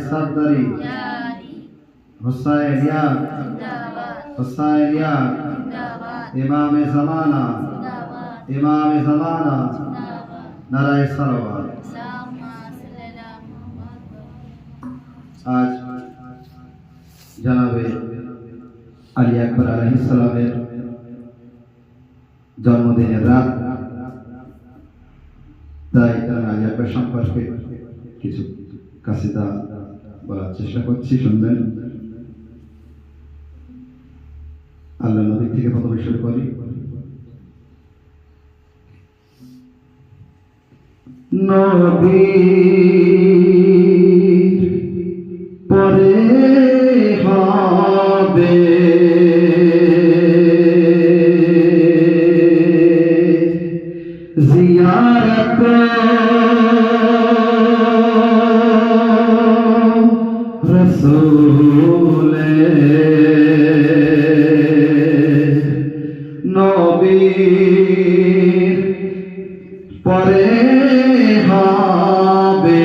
सरदारी हुसैनिया हुसैनिया इमाम ज़माना नाराए सलावत। आज जनाबे আলী আকবর আলাইহিস সালামের জন্মদিনের রাত, তাই আলী আকবর সম্পর্কে কিছু কাসিদা বলার চেষ্টা করছি, শুনবেন। আল্লাহ নবী থেকে প্রথমে শুরু করি। নবী পরে হবে জিয়ারত রাসূলের, নবীর পরে হবে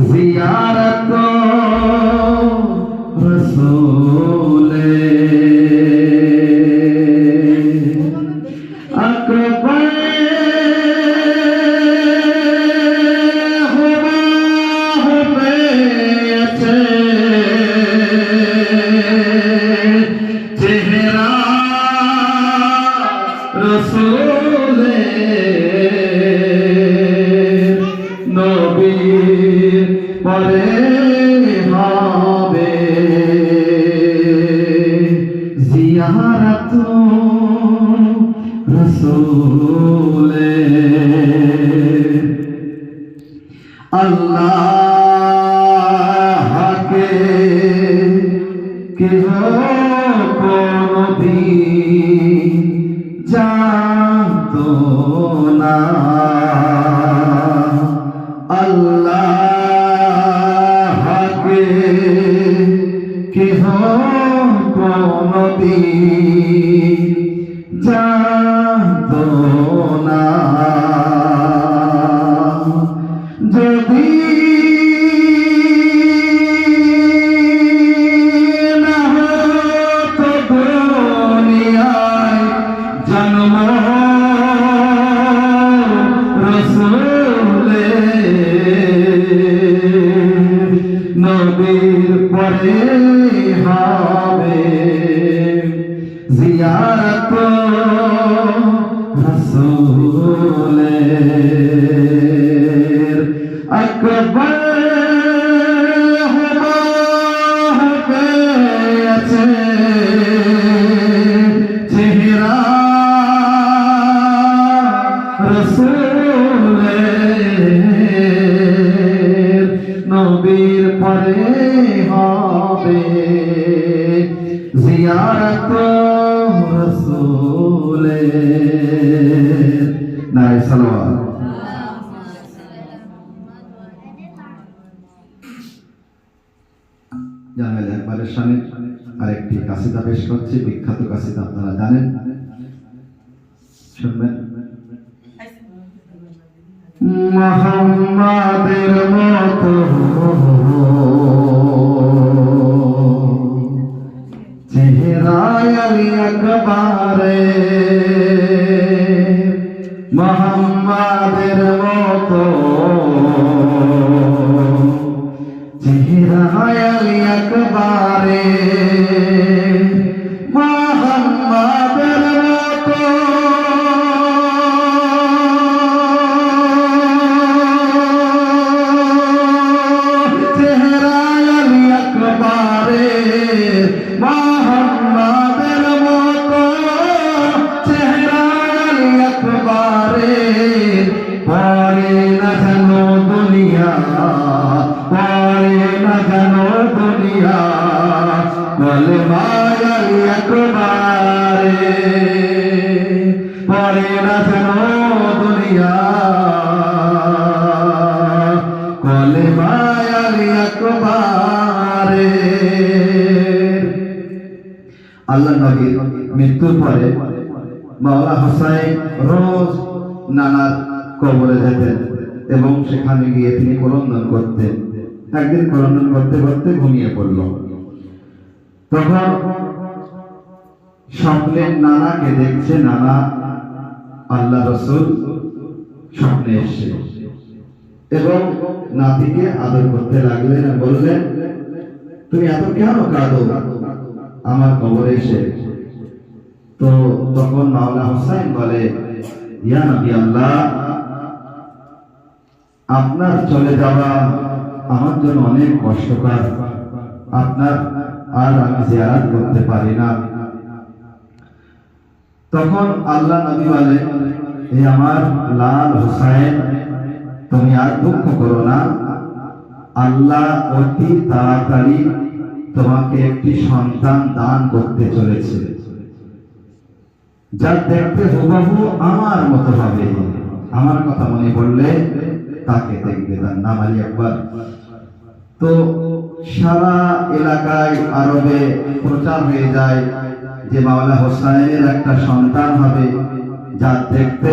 জিয়ারত রাসূলের। আকবার চেহারা রাসূলের, নবীর পরে হবে জিয়ারত রাসূলের। আল্লাহকে কেহ কোনদিন জানতো না, আল্লাহকে কেহ কোনদিন জানতো না। যদি না হতো দুনিয়ায় জন্ম রাসূলের, নবীর পরে হবে জিয়ারত রাসূলের। আকবার হবে চেহারা রাসূলের, নবীর পরে হবে জিয়ারত রাসূলের। নারায়ে সালাওয়াত। জানাল একবারের সামনে আরেকটি কাসিদা পেশ করছি, বিখ্যাত কাসিদা, আপনারা জানেন, শুনবেন। মুহাম্মাদের মতো চেহারায় আলী আকবরে, মুহাম্মাদের মতো চেহারায় আলী আকবরে, মুহাম্মাদের মতো চেহারায় আলী আকবরে, মুহাম্মাদের মতো চেহারায় আলী আকবরে। পরে না জানো দুনিয়া, পরে না জানো দুনিয়া, কলেমায় আলী আকবরে। পরে না জানো দুনিয়া, কলেমায় আলী আকবরে। আল্লাহ নবীর মৃত্যুর পরে মাওলা হুসাইন রোজ নানার কবরে যেতেন, এবং সেখানে গিয়ে তিনি ক্রন্দন করতেন। একদিন ক্রন্দন করতে করতে ঘুমিয়ে পড়ল। তখন স্বপ্নে নানাকে দেখছে, নানা আল্লাহ রাসূল স্বপ্নে এসে এবং নাতিকে আদর করতে লাগলেন, বললেন, তুমি এত কেন কাঁদো আমার কবরে এসে? তো তখন মাওলা হোসেন বলে, ইয়া নবী আল্লাহ, আপনার চলে যাওয়া আমার জন্য অনেক কষ্টকর, আপনার আর আমি জিয়ারত করতে পারি না। তখন আল্লাহ নবী বলে, হে আমার লাল হোসেন, তুমি আর দুঃখ করো না, আল্লাহ অতি তাড়াতাড়ি তোমাকে একটি সন্তান দান করতে চলেছে, যা দেখতে হুবহু আমার মতো হবে। আমার কথা মনে পড়লে তাকে দেখবে, তার নাম আলী আকবর। তো সারা এলাকায় আরবে প্রচার হয়ে যায় যে মাওলা হোসেনের একটা সন্তান হবে যা দেখতে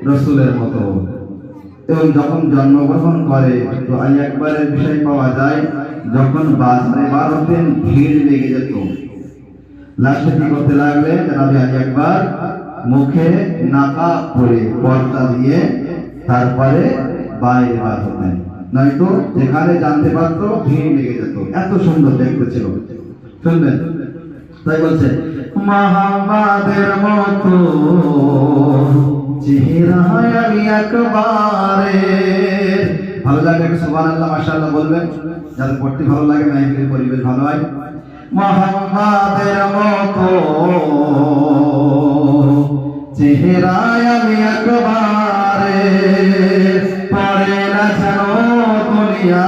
রসুলের মতো। এবং যখন জন্মগ্রহণ করে তো আলী আকবরের বিষয় পাওয়া যায়, যখন বাজারে বার হতেন ভিড় লেগে যেত। লাস্টে কি করতে লাগলেন, জনাবে আলী আকবর মুখে নাকাব পরে পর্দা দিয়ে তারপরে বাইরে বার হতেন, নয়তো যেখানে জানতে পারতো ভিড় লেগে যেত। এত সুন্দর দেখতে ছিল। শুনবেন, তাই বলছে, মুহাম্মাদের মতো চেহারা আলী আকবরের। ভালো লাগে সুবহানাল্লাহ মাশাআল্লাহ বলবেন, যাদের পড়তে ভালো লাগে, মাইকের পরিবেশ ভালো হয়। মুহাম্মাদের মতো চেহারা আলী আকবরের, পড়ে না যেন দুনিয়া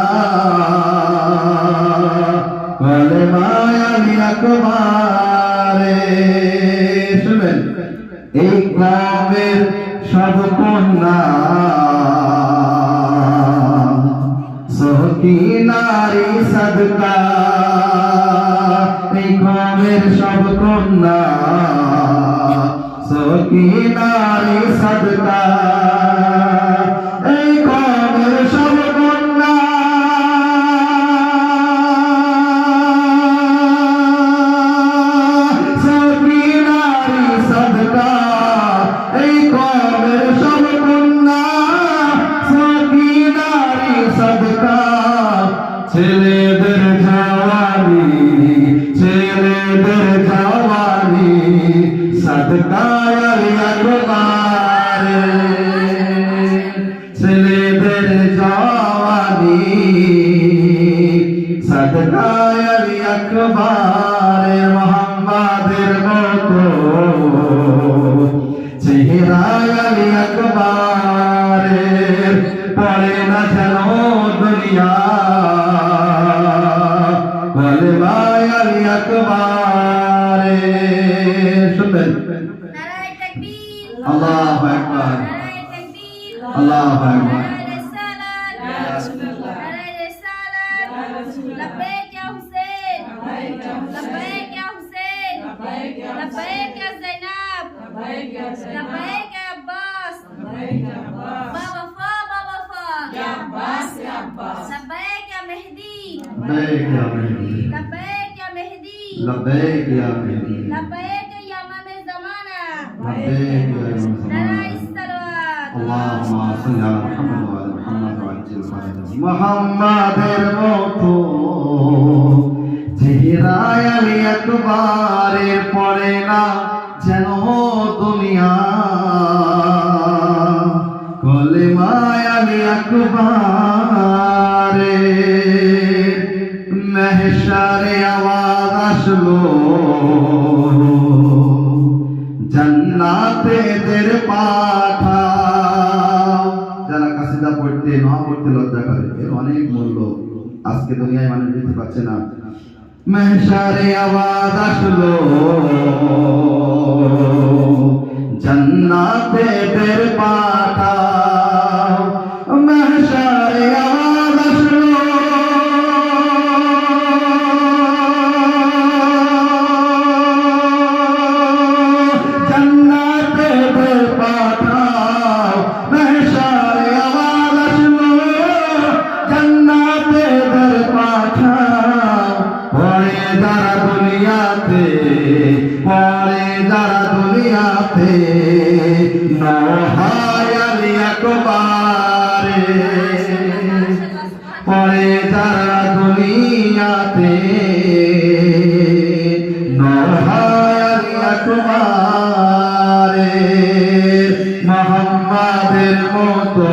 কলেমা আলী আকবরের। শুনবেন, এই কওমের সব কন্যা সখী নারী সাদকা, এই কওমের সব কন্যা সখী নারী সাদকা, এই কওমের সব কন্যা সখী নারী সাদকা, এই কওমের সব কন্যা সখী নারী সাদকা। ছেলেদের জওয়ানি, ছেলেদের জওয়ানি সাদকা আলী আকবরের, ছেলেদের জওয়ানি সাদকা আলী আকবরের। মুহাম্মাদের মতো চেহারা আলী আকবরের, পড়ে না যেন দুনিয়া কলেমা আলী আকবরের। শুনবেন, নারায়ে তাকবীর, আল্লাহু আকবার, নারায়ে তাকবীর, আল্লাহু আকবার। নারায়ে রিসালাত, নারায়ে রিসালাত, লব্বাইক ইয়া হুসেন, লব্বাইক ইয়া হুসেন, লব্বাইক ইয়া যায়নাব, লব্বাইক ইয়া আব্বাস, বাবা ফা, বাবা ফা, ইয়া আব্বাস, ইয়া আব্বাস, লব্বাইক ইয়া মেহদি, লব্বাইক ইয়া মেহদি, লব্বাইক ইয়া মেহদি, লব্বাইক ইয়া মেহদি, লব্বাইক ইয়া ইমাম জামানা, লব্বাইক ইয়া ইমাম নারায়ে জামানা। সালাওয়াত। আল্লাহুম্মা সাল্লি আলা মুহাম্মাদ ওয়া আলা মুহাম্মাদ ওয়া আজ্জিল ফারাজাহ। মুহাম্মাদের মতো চেহারা আলী আকবরের, পড়ে না যেন দুনিয়া কলেমা আলী আকবরের। মেহশারে আওয়াজ আসলো, জান্নাতেদের পাঠাও। যারা কাসিদা পড়তে না পড়তে লজ্জা করে, এর অনেক মূল্য, আজকে দুনিয়ায় মানুষ দিতে পারছে না। মেহশারে আওয়াজ আসলো, জান্নাতেদের পাঠাও। মেহশারে আওয়াজ আসলো, জান্নাতেদের পাঠাও। মেহশারে আওয়াজ পরে যারা দুনিয়াতে মোহাম্মদের মতো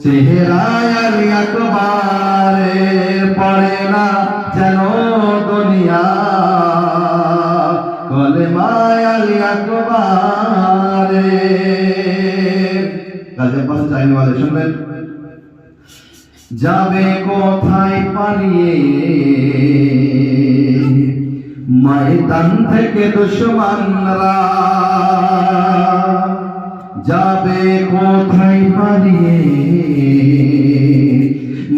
চেহারায় আলী আকবরের পড়ে না যেন দুনিয়া কলেমায় আলী আকবরের। গাজীর পাশে চাইনি বলে শুনবেন, যাবে কোথায় পালিয়ে ময়দান থেকে দুশমনরা, যাবে কোথায় পালিয়ে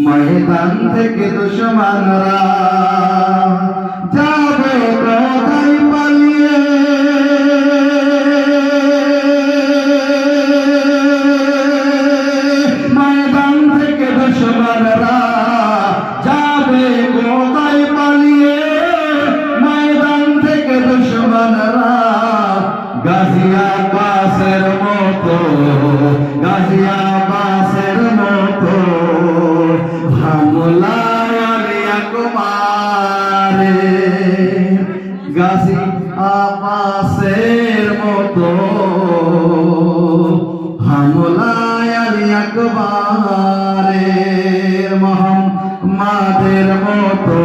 ময়দান থেকে দুশমনরা, যাবে কোথায় পালিয়ে ময়দান থেকে দুশমনরা, যাবে কোথায় পালিয়ে ময়দান থেকে দুশমনরা। গাজিয়াবাসের মতো, গাজিয়াবাসের মতো হামলায় আলী আকবরে, গাজিয়াবাসের মতো হামলায় আলী আকবরের। মোহাম্মদের মতো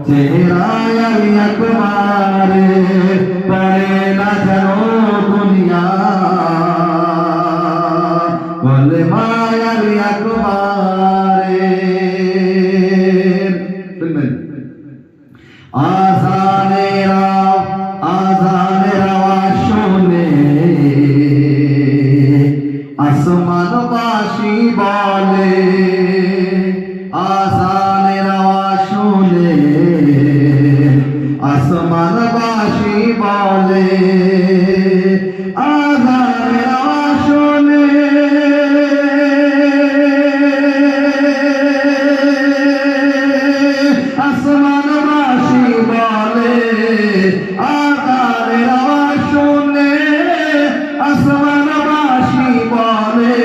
চেহারায় আলী আকবরের পড়ে না যেন দুনিয়া কলেমায় আলী আকবরের। আজানের আওয়াজ শুনে আসমানবাসী বলে, আজানের আওয়াজ শুনে আসমানবাসী বলে, আজানের আওয়াজ শুনে আসমানবাসী বলে, আজানের আওয়াজ শুনে আসমানবাসী বলে,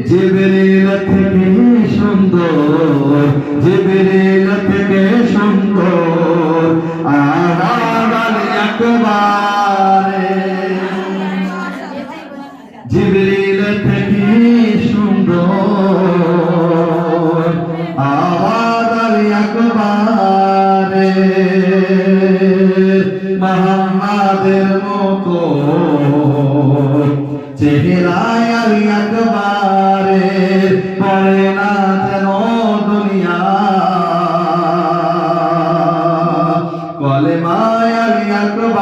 জিবরিল থেকে সুন্দর, জিবরিল থেকে সুন্দর আওয়াজ আলী আকবরের, জিবরিল থেকে সুন্দর আওয়াজ আলী আকবরের। মোহাম্মদের মতো চেহারায় আলী আকবরের পড়ে না যেন দুনিয়া কলেমায় আলী আকবরের।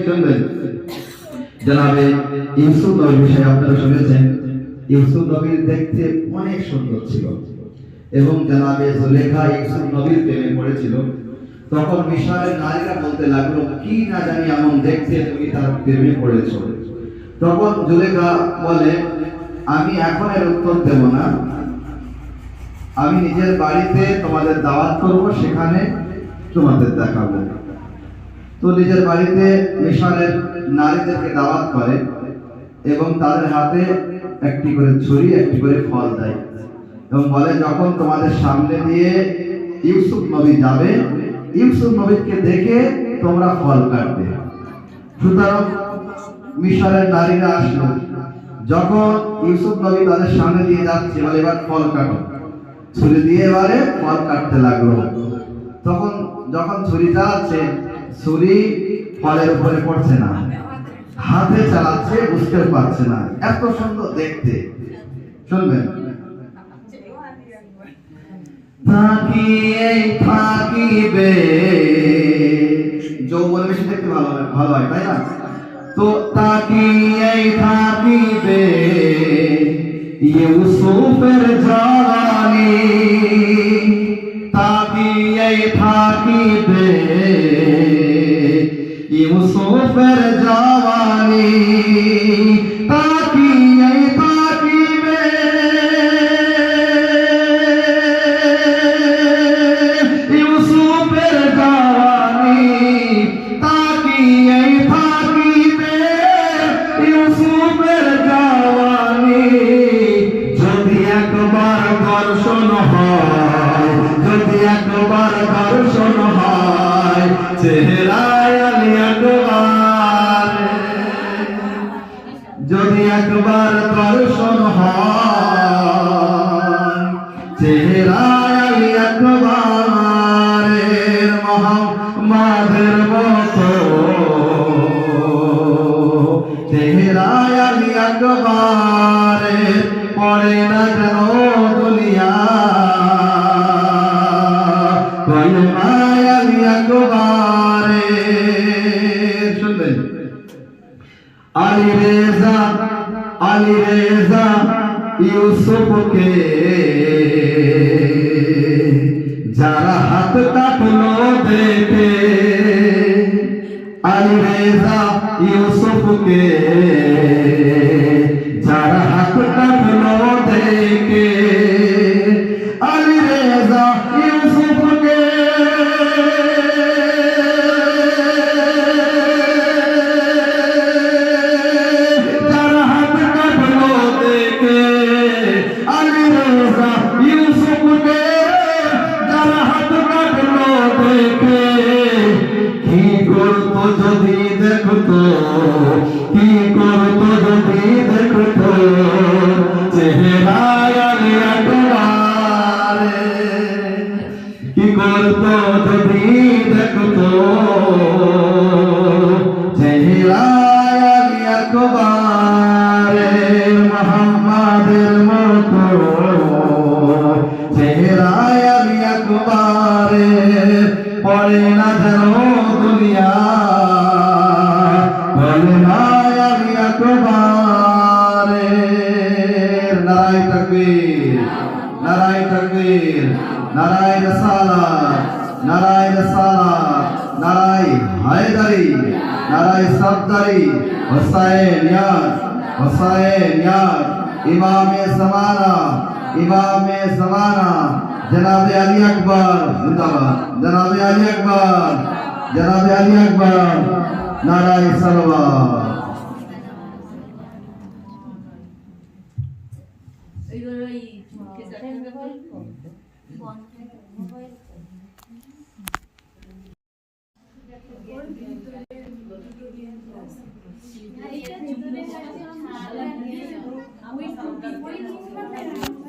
শুনবেন, জনাবে ইউসুফ নবীর বিষয়ে আপনারা শুনেছেন, ইউসুফ নবী দেখতে অনেক সুন্দর ছিল এবং জনাবে জুলেখা ইউসুফ নবীর প্রেমে পড়েছিল। তখন মিশরের নারীরা বলতে লাগলো, কি না জানি এমন দেখতে তুমি তার প্রেমে পড়েছো। তখন জুলেখা বলে, আমি এখন এর উত্তর দেব না, আমি নিজের বাড়িতে তোমাদের দাওয়াত করব, সেখানে তোমাদের দেখাবো। তো নিজের বাড়িতে মিশরের নারীদেরকে দাওয়াত করে এবং তাদের হাতে একটি করে ছুরি, একটি করে ফল দেয় এবং বলে, যখন তোমাদের সামনে দিয়ে ইউসুফ নবী যাবে, ইউসুফ নবীকে দেখে তোমরা ফল কাটবে। সুতরাং মিশরের নারীরা আসলো, যখন ইউসুফ নবী তাদের সামনে দিয়ে যাচ্ছে, বলে এবার ফল কাটো, ছুরি দিয়ে এবারে ফল কাটতে লাগলো। তখন যখন ছুরি চালাচ্ছে, ছুরি ফলের উপরে পড়ছে না, হাতে চালাচ্ছে, বুঝতে পারছে না, এত সুন্দর দেখতে। শুনবেন, তাকিয়ে থাকিবে, যৌবন বেশি দেখতে ভালো হয়, তাই না? তো তাকিয়ে থাকিবে ইউসুফের জওয়ানি, তাকিয়ে থাকিবে ইউসুফের জওয়ানি, তাকিয়ে থাকিবে ইউসুফের জওয়ানি, তাকিয়ে থাকিবে ইউসুফ দর্শন হয় চেহারায় আলী আকবার যদি একবার দর্শন হয় চেহারায় আলী আকবারের মোহাম্মদের মতো চেহারায় আলী আকবারের পড়ে না যেন দুনিয়া কলমায় আলী আকবারের শুনবেন আলী রেজা ইউসুফকে যারা হাত কাটলো দেখে আলী রেজা ইউসুফকে যারা হাত কাটলো দেখে আলী রেজা ইউসুফকে যারা হাত কাটলো দেখে আলী রেজা ইউসুফকে যারা হাত কাটলো দেখে কি করতো যদি দেখতো কি করতো যদি দেখতো চেহারায় আলী আকবারে কি করতো যদি দেখতো চেহারায় আলী আকবারের মোহাম্মদের মতো চেহারায় আলী আকবারের পড়ে না যেন দুনিয়া কলমায় আলী আকবারের নারায়ে তাকবীর নারায়ে তাকবীর নারায়ে রিসালাত নারায়ে রিসালাত নারায়ে হায়দারি নারায়ে সফদারি হুসাইন ইয়াদ ইমামে ज़माना जनाब अली अकबर जिंदाबाद जनाब अली अकबर नाराए सलवात আমি